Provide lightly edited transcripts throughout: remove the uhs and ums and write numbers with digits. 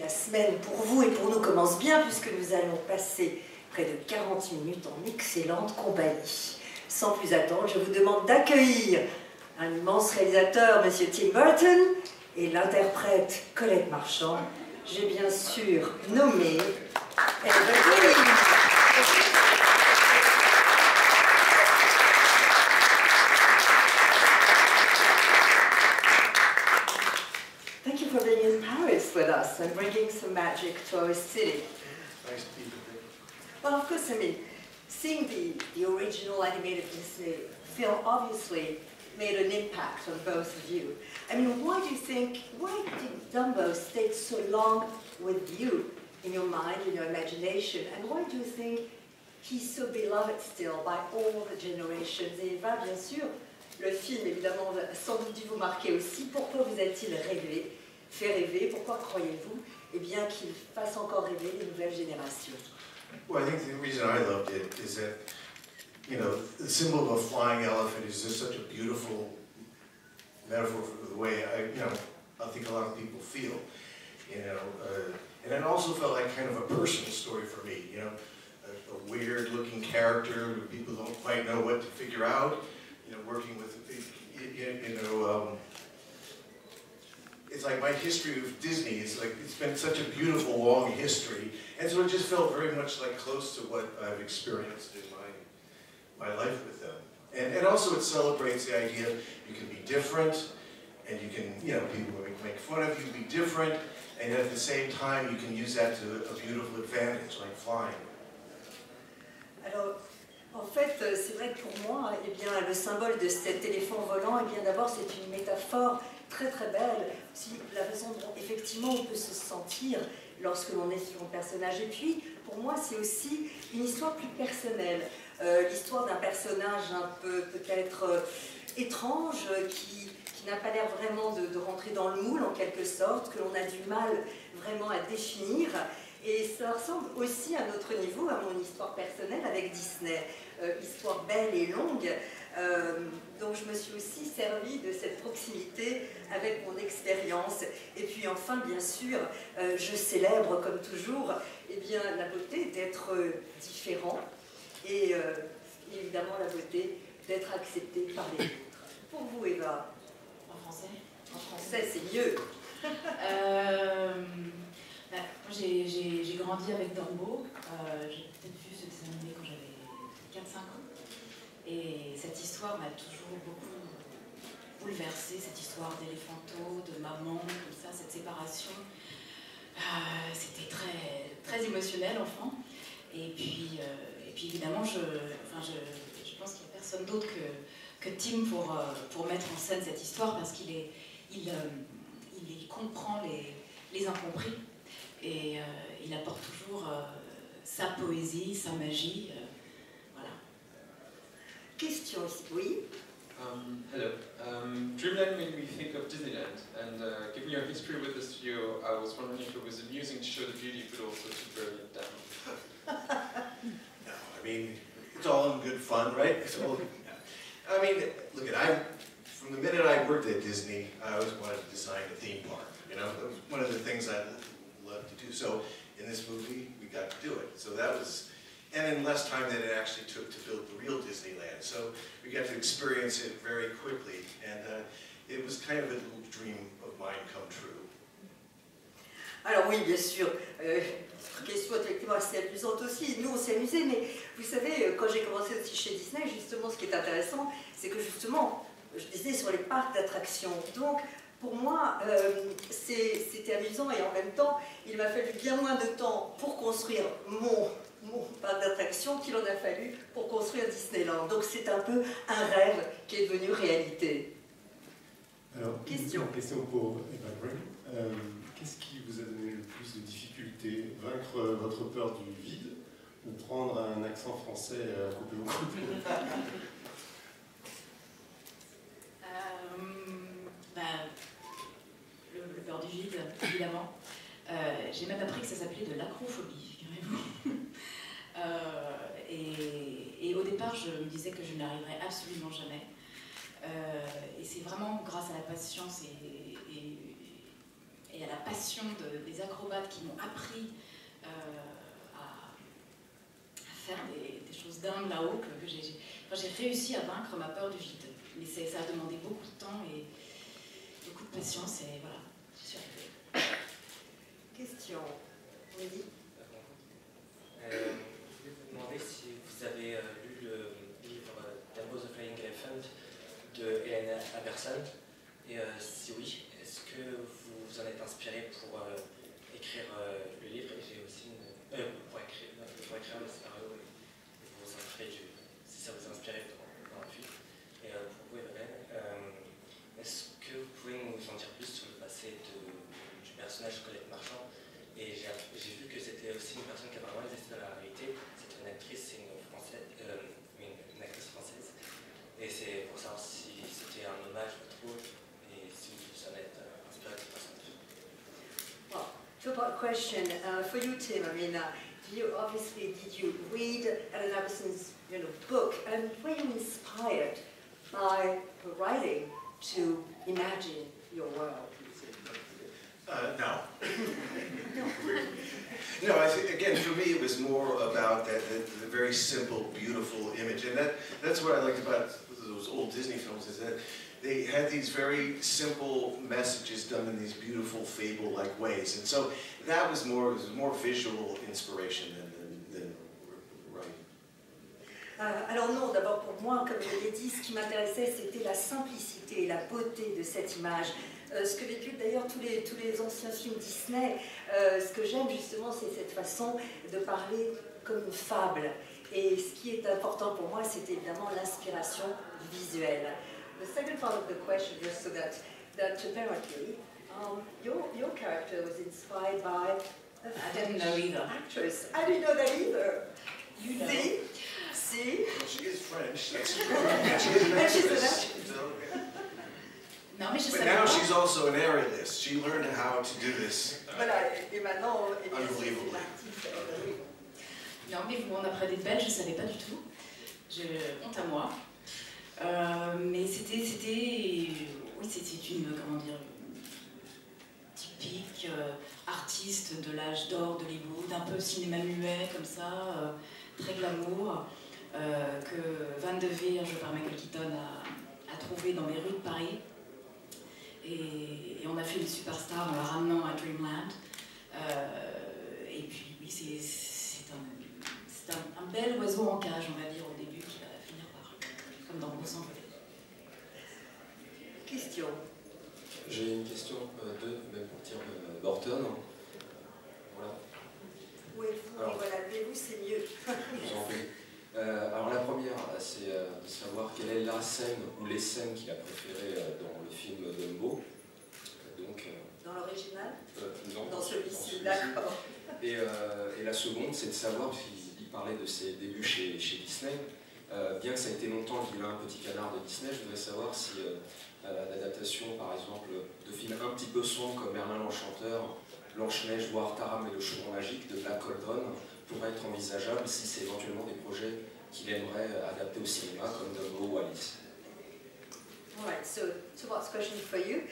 la semaine pour vous et pour nous commence bien puisque nous allons passer près de 40 minutes en excellente compagnie. Sans plus attendre, je vous demande d'accueillir un immense réalisateur, M. Tim Burton, et l'interprète Colette Marchand. J'ai bien sûr nommé Eva Green. Thank you for being in Paris with us and bringing some magic to our city. Nice to be here. Well, of course, I mean, seeing the original animated Disney film obviously made an impact on both of you. I mean, why did Dumbo stay so long with you in your mind, in your imagination, and why do you think he's so beloved still by all the generations? Et Eva, bien sûr, le film, évidemment, a sans doute dû vous marquer aussi. Pourquoi vous a-t-il fait rêver? Pourquoi croyez-vous bien qu'il fasse encore rêver les nouvelles générations? Well, I think the reason I loved it is that, you know, the symbol of a flying elephant is just such a beautiful metaphor for the way I think a lot of people feel, you know, and it also felt like kind of a personal story for me, you know, a weird-looking character who people don't quite know what to figure out, you know, working with, it's like my history of Disney is like, it's been such a beautiful, long history, and so it just felt very much like close to what I've experienced in my life with them. And also it celebrates the idea you can be different, and you can, you know, people make fun of you, be different, and at the same time you can use that to a beautiful advantage, like flying. Alors, en fait, c'est vrai que pour moi, le symbole de cet éléphant volant, d'abord c'est une métaphore très très belle, aussi la façon dont effectivement on peut se sentir lorsque l'on est sur un personnage. Et puis, pour moi, c'est aussi une histoire plus personnelle, l'histoire d'un personnage un peu peut-être étrange, qui n'a pas l'air vraiment de rentrer dans le moule en quelque sorte, que l'on a du mal vraiment à définir. Et ça ressemble aussi à notre niveau, à mon histoire personnelle avec Disney, histoire belle et longue. Donc je me suis aussi servie de cette proximité avec mon expérience. Et puis enfin, bien sûr, je célèbre comme toujours la beauté d'être différent et évidemment la beauté d'être accepté par les autres. Pour vous, Eva? En français? En français, c'est mieux. Moi, j'ai grandi avec Dumbo. J'ai peut-être vu ce dessin animé quand j'avais 4-5 ans. Et cette histoire m'a toujours beaucoup bouleversée, cette histoire d'éléphanto, de maman, tout ça, cette séparation. C'était très, très émotionnel, enfant. Et puis évidemment, je pense qu'il n'y a personne d'autre que Tim pour mettre en scène cette histoire, parce qu'il comprend les incompris. Et il apporte toujours sa poésie, sa magie. Voilà. Question ici, oui. Hello. Dreamland made me think of Disneyland, and given your history with the studio, I was wondering if it was amusing to show the beauty, but also to burn it down. No, I mean, it's all in good fun, right? I mean, look, from the minute I worked at Disney, I always wanted to design a theme park. You know, it was one of the things I love to do. So in this movie, we got to do it. So that was, and in less time than it actually took to build the real Disneyland. So we got to experience it very quickly, and it was kind of a little dream of mine come true. Alors oui, bien sûr, question effectivement assez amusante aussi. Nous, on s'est amusés, mais vous savez, quand j'ai commencé aussi chez Disney, justement, ce qui est intéressant, c'est que justement, je disais sur les parcs d'attractions. Donc, pour moi, c'était amusant et en même temps, il m'a fallu bien moins de temps pour construire mon parc d'attractions qu'il en a fallu pour construire Disneyland. Donc c'est un peu un rêve qui est devenu réalité. Alors, question pour Eva Green. Qu'est-ce qui vous a donné le plus de difficultés? Vaincre votre peur du vide ou prendre un accent français coupé au couteau? Le peur du vide, évidemment. J'ai même appris que ça s'appelait de l'acrophobie, figurez-vous. Et au départ, je me disais que je n'arriverais absolument jamais. Et c'est vraiment grâce à la patience et et à la passion des acrobates qui m'ont appris à faire des choses dingues là-haut, que j'ai réussi à vaincre ma peur du vide. Mais ça a demandé beaucoup de temps et beaucoup de patience, et voilà, j'y suis arrivée. Question. Oui. Je voulais vous demander si vous avez lu le livre Dumbo the Flying Elephant de Hélène Aberson, et si oui, est-ce que vous vous en êtes inspiré pour écrire le livre? Et j'ai aussi pour écrire le scénario, et vous vous inspirez si ça vous a inspiré dans le film. Et pour vous, Evelyn, est-ce que vous pouvez nous en dire plus sur le passé du personnage Colette Marchand? Et j'ai vu que c'était aussi une personne qui a vraiment existé dans la réalité. C'est une actrice, c'est une actrice française. Et c'est pour savoir si c'était un hommage, je trouve, et si vous en êtes inspiré de cette personne. Well, two-part question for you, Tim. I mean, did you read Hélène Aberson's book, and were you inspired by her writing to imagine your world? No. No, I think, again, for me, it was more about the very simple, beautiful image. And that's what I liked about those old Disney films, is that they had these very simple messages done in these beautiful, fable-like ways. And so that was more visual inspiration than writing. Alors non, d'abord pour moi, comme je l'ai dit, ce qui m'intéressait, c'était la simplicité et la beauté de cette image. Ce que véhiculent d'ailleurs tous les anciens films Disney, ce que j'aime justement, c'est cette façon de parler comme une fable. Et ce qui est important pour moi, c'est évidemment l'inspiration visuelle. The second part of the question is so that apparently your character was inspired by a I didn't know either. actress. I didn't know that either. You know. See? Well, she is French. That's true. And She is an she's an actress. actress. So, Non, mais je but savais now pas. she's also an aerialist. She learned how to do this. Voilà, et maintenant, eh bien, c'est Unbelievable. une artiste. Oui. Non, mais vous m'en apprenez de belles, je ne savais pas du tout. Honte à moi. Mais c'était une, comment dire, typique artiste de l'âge d'or d'Hollywood, un peu cinéma muet comme ça, très glamour, que Van de Veer, joué par Michael Keaton, a trouvé dans les rues de Paris. Et on a fait une superstar en la ramenant à Dreamland. Et puis oui, c'est un bel oiseau en cage, on va dire, au début, qui va finir par, comme dans Beau s'envoler. Question. J'ai une question même pour dire Burton. Voilà. Oui, Alors. voilà, levez-vous, c'est mieux. Je vous en prie. Alors la première, c'est de savoir quelle est la scène ou les scènes qu'il a préférées dans le film Dumbo. Donc, Dans l'original? non, Dans celui-ci, d'accord. Et la seconde, c'est de savoir, puisqu'il parlait de ses débuts chez Disney, bien que ça ait été longtemps le vilain petit canard de Disney, je voudrais savoir si l'adaptation, par exemple, de films un petit peu sombres comme Merlin l'Enchanteur, Blanche-Neige, voire Taram et le Chaudron Magique de Black Cauldron pourrait être envisageable si c'est éventuellement des projets qu'il aimerait adapter au cinéma comme Dumbo ou Alice. All right, so two-part question for you.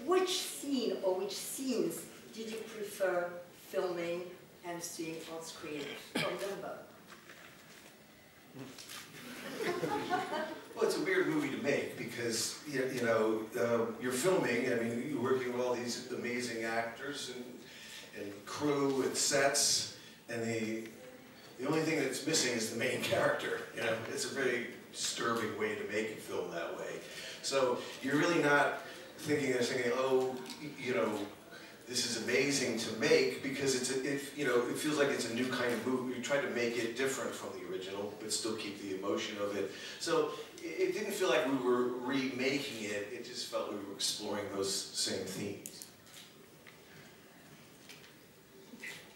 Which scene or which scenes did you prefer filming and seeing on screen from Dumbo? Well, it's a weird movie to make because you're filming. I mean, you're working with all these amazing actors and crew and sets, and the only thing that's missing is the main character. It's a very disturbing way to make a film that way. So you're really not thinking, oh, this is amazing to make, because it feels like it's a new kind of movie. We tried to make it different from the original, but still keep the emotion of it. So it didn't feel like we were remaking it. It just felt we were exploring those same themes.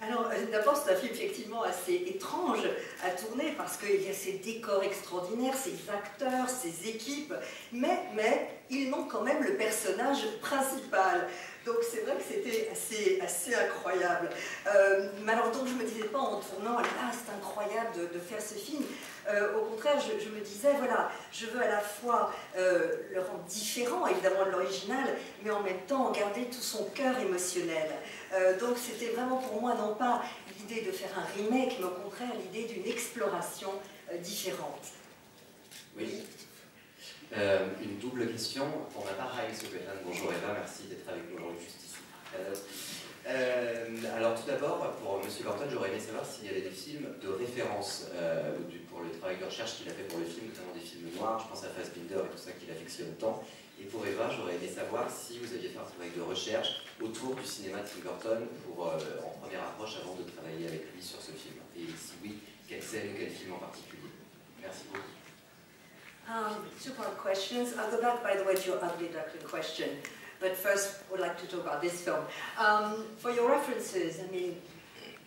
Alors, d'abord, c'est un film effectivement assez étrange à tourner parce qu'il y a ces décors extraordinaires, ces acteurs, ces équipes, mais ils n'ont quand même le personnage principal. Donc c'est vrai que c'était assez incroyable. Mais alors donc je ne me disais pas en tournant, ah là là, c'est incroyable de faire ce film. Au contraire, je me disais, voilà, je veux à la fois le rendre différent évidemment de l'original, mais en même temps garder tout son cœur émotionnel. Donc c'était vraiment pour moi non pas l'idée de faire un remake, mais au contraire l'idée d'une exploration différente. Oui. Une double question pour ma part. Hi, bonjour Eva, merci d'être avec nous aujourd'hui juste ici. Alors tout d'abord, pour M. Gorton, j'aurais aimé savoir s'il y avait des films de référence pour le travail de recherche qu'il a fait pour le film, notamment des films noirs, je pense à Fassbinder et tout ça qu'il affectionne tant. Et pour Eva, j'aurais aimé savoir si vous aviez fait un travail de recherche autour du cinéma de Tim Burton en première approche avant de travailler avec lui sur ce film. Et si oui, quelle scène ou quel film en particulier? Merci beaucoup. Two-part questions. I'll go back, by the way, to your ugly duckling question. But first, I would like to talk about this film. For your references, I mean,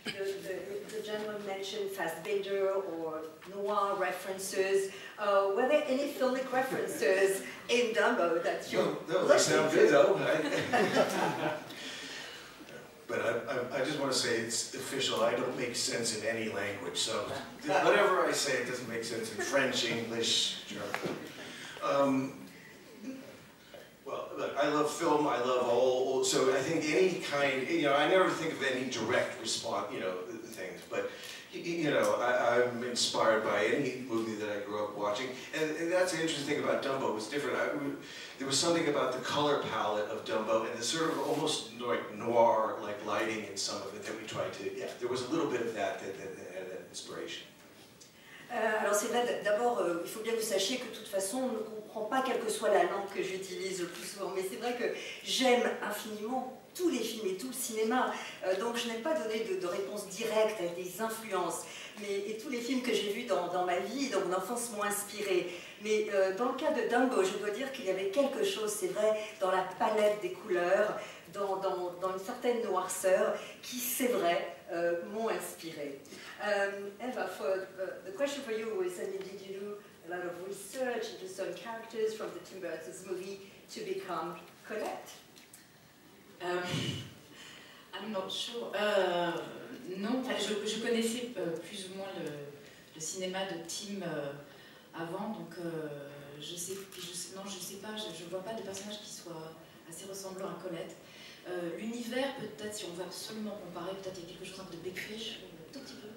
the gentleman mentioned Fassbinder or noir references. Were there any filmic references in Dumbo that you No, they sound good though. But I just want to say it's official. I don't make sense in any language, so whatever I say, it doesn't make sense in French, English, German. Well, look, I love film. I love all. So I think any kind. I never think of any direct response. Things, but. I'm inspired by any movie that I grew up watching, and that's the interesting thing about Dumbo. It was different. There was something about the color palette of Dumbo and the sort of almost noir-like lighting in some of it that we tried to. Yeah, there was a little bit of that had that inspiration. Alors c'est vrai, d'abord, il faut bien que vous sachiez que de toute façon, on ne comprend pas quelle que soit la langue que j'utilise le plus souvent. Mais c'est vrai que j'aime infiniment tous les films et tout le cinéma. Donc je n'ai pas donné de réponse directe avec des influences. Et tous les films que j'ai vus dans ma vie, dans mon enfance, m'ont inspiré. Mais dans le cas de Dumbo, je dois dire qu'il y avait quelque chose, c'est vrai, dans la palette des couleurs, dans une certaine noirceur, qui, c'est vrai, m'ont inspiré. Eva, the question for you is, I mean, did you do a lot of research into some characters from the Tim Burton's movie to become Colette? I'm not sure. Non, je connaissais plus ou moins le cinéma de Tim avant, donc je sais pas, je vois pas de personnage qui soit assez ressemblant à Colette. L'univers, peut-être, si on veut absolument comparer, peut-être il y a quelque chose un peu de Big Fish, un tout petit peu.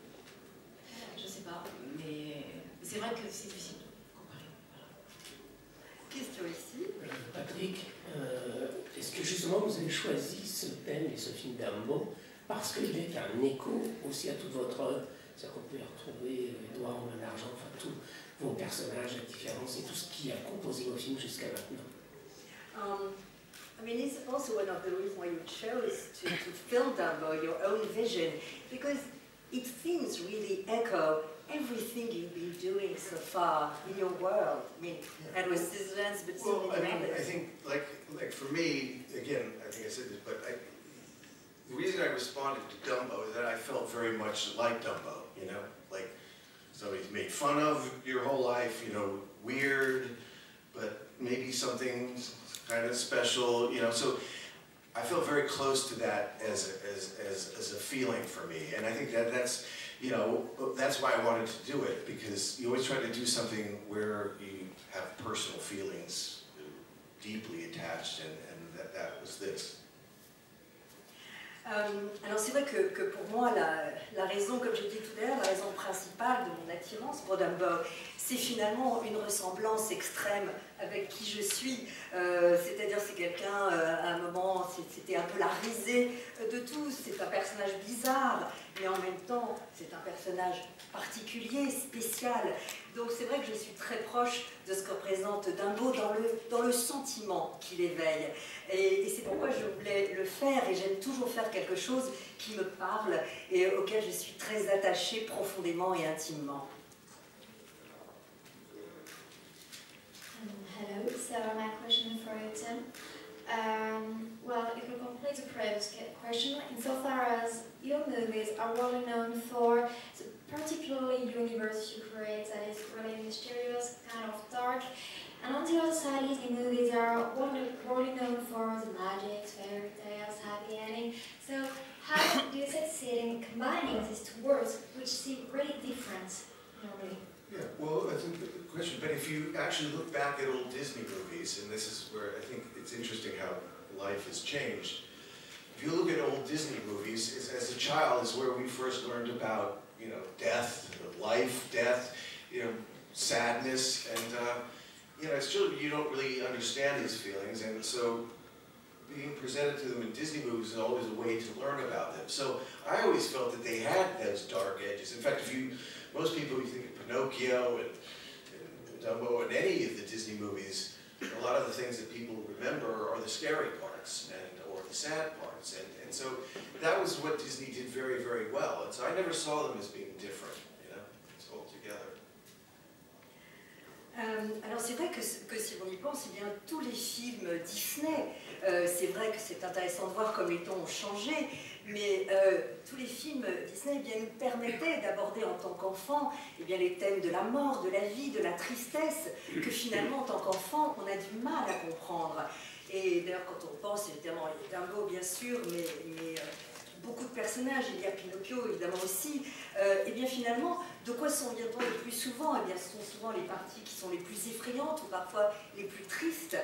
Je sais pas, mais c'est vrai que c'est difficile de comparer. Voilà. Question ici. Patrick, est-ce que justement vous avez choisi ce thème et ce film Dumbo parce qu'il est un écho aussi à toute votre œuvre? C'est-à-dire qu'on peut y retrouver Edouard en main d'argent, enfin tous vos personnages, la différence et tout ce qui a composé vos films jusqu'à maintenant. I mean, it's also one of the reasons why you chose to film Dumbo, your own vision, because its themes really echo everything you've been doing so far in your world. I mean, that was Scissorhands, but so many others. I think, like for me, again, I think I said this, but the reason I responded to Dumbo is that I felt very much like Dumbo, like somebody's made fun of your whole life, weird, but maybe something kind of special, so I felt very close to that as a feeling for me, and I think that's why I wanted to do it, because you always try to do something where you have personal feelings deeply attached, and that was this. Alors c'est vrai que pour moi, la raison, comme j'ai dit tout à l'heure, la raison principale de mon attirance pour Dumbo, c'est finalement une ressemblance extrême avec qui je suis. C'est-à-dire c'est quelqu'un, à un moment, c'était un peu la risée de tous. C'est un personnage bizarre, mais en même temps, c'est un personnage particulier, spécial. Donc c'est vrai que je suis très proche de ce que représente Dumbo dans le sentiment qu'il éveille. Et c'est pourquoi je voulais le faire, et j'aime toujours faire quelque chose qui me parle et auquel je suis très attachée profondément et intimement. Hello, so my question for you, Tim. Well, it will complete the previous question. Insofar as your movies are well known for the particularly universe you create that is really mysterious, kind of dark, and on the other side, Disney movies are well known for the magic, fairy tales, happy ending. So how do you succeed in combining these two worlds, which seem really different normally? Yeah, well, that's a good question. But if you actually look back at old Disney movies, and this is where I think it's interesting how life has changed. If you look at old Disney movies, as a child is where we first learned about, you know, death, life, death, you know, sadness, and you know, as children you don't really understand these feelings, and so being presented to them in Disney movies is always a way to learn about them. So I always felt that they had those dark edges. In fact, most people, you think of Pinocchio and Dumbo and any of the Disney movies, a lot of the things that people remember are the scary parts or the sad parts. And so that was what Disney did very, very well. And so I never saw them as being different, you know, it's all together. Alors c'est vrai que si on y pense, eh bien, tous les films Disney, c'est vrai que c'est intéressant de voir comme les temps ont changé, mais tous les films Disney eh bien, nous permettaient d'aborder en tant qu'enfant eh bien, les thèmes de la mort, de la vie, de la tristesse, que finalement en tant qu'enfant on a du mal à comprendre. Et d'ailleurs quand on pense, évidemment il y a Dumbo bien sûr, mais beaucoup de personnages, il y a Pinocchio évidemment aussi, et bien finalement, de quoi s'en vient-on le plus souvent? Eh bien ce sont souvent les parties qui sont les plus effrayantes ou parfois les plus tristes.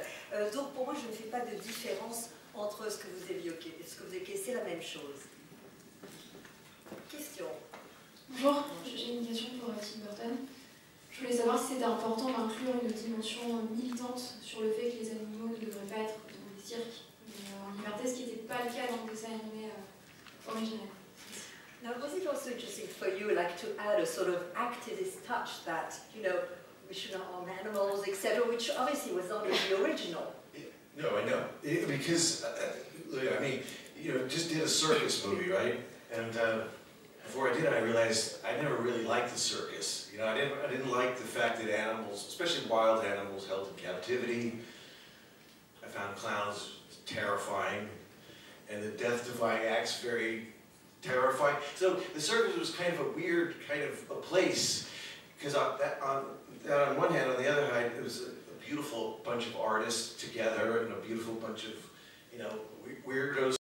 Donc pour moi je ne fais pas de différence entre ce que vous évoquez et ce que vous évoquez, c'est la même chose. Question. Bonjour, j'ai une question pour Tim Burton. Je voulais savoir si c'était important d'inclure une dimension militante sur le fait que les animaux ne devraient pas être dans les cirques en liberté, ce qui n'était pas le cas dans le dessin animé original. Now, was it also interesting for you, like, to add a sort of activist touch that, you know, we shouldn't harm animals, etc., which obviously was not in the original? No, I know. Because, I mean, you know, just did a circus movie, right? And before I did it, I realized I never really liked the circus. You know, I didn't like the fact that animals, especially wild animals, held in captivity. I found clowns terrifying, and the death-defying acts very terrifying. So the circus was kind of a weird kind of a place, because on one hand, on the other hand, it was a beautiful bunch of artists together and a beautiful bunch of, you know, weirdos